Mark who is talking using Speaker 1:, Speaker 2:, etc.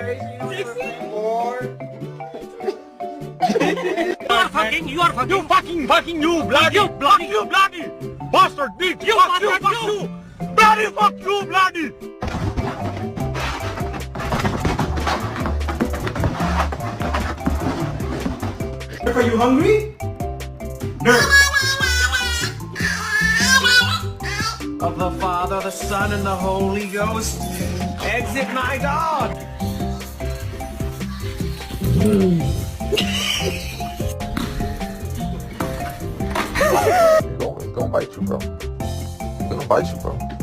Speaker 1: You fucking, you bloody bastard, bitch! Fuck you! Bloody fuck you, bloody! Are you hungry? Nerd!
Speaker 2: Of the Father, the Son, and the Holy Ghost. Exit my dog!
Speaker 3: He's gonna bite you, bro. He's gonna bite you, bro.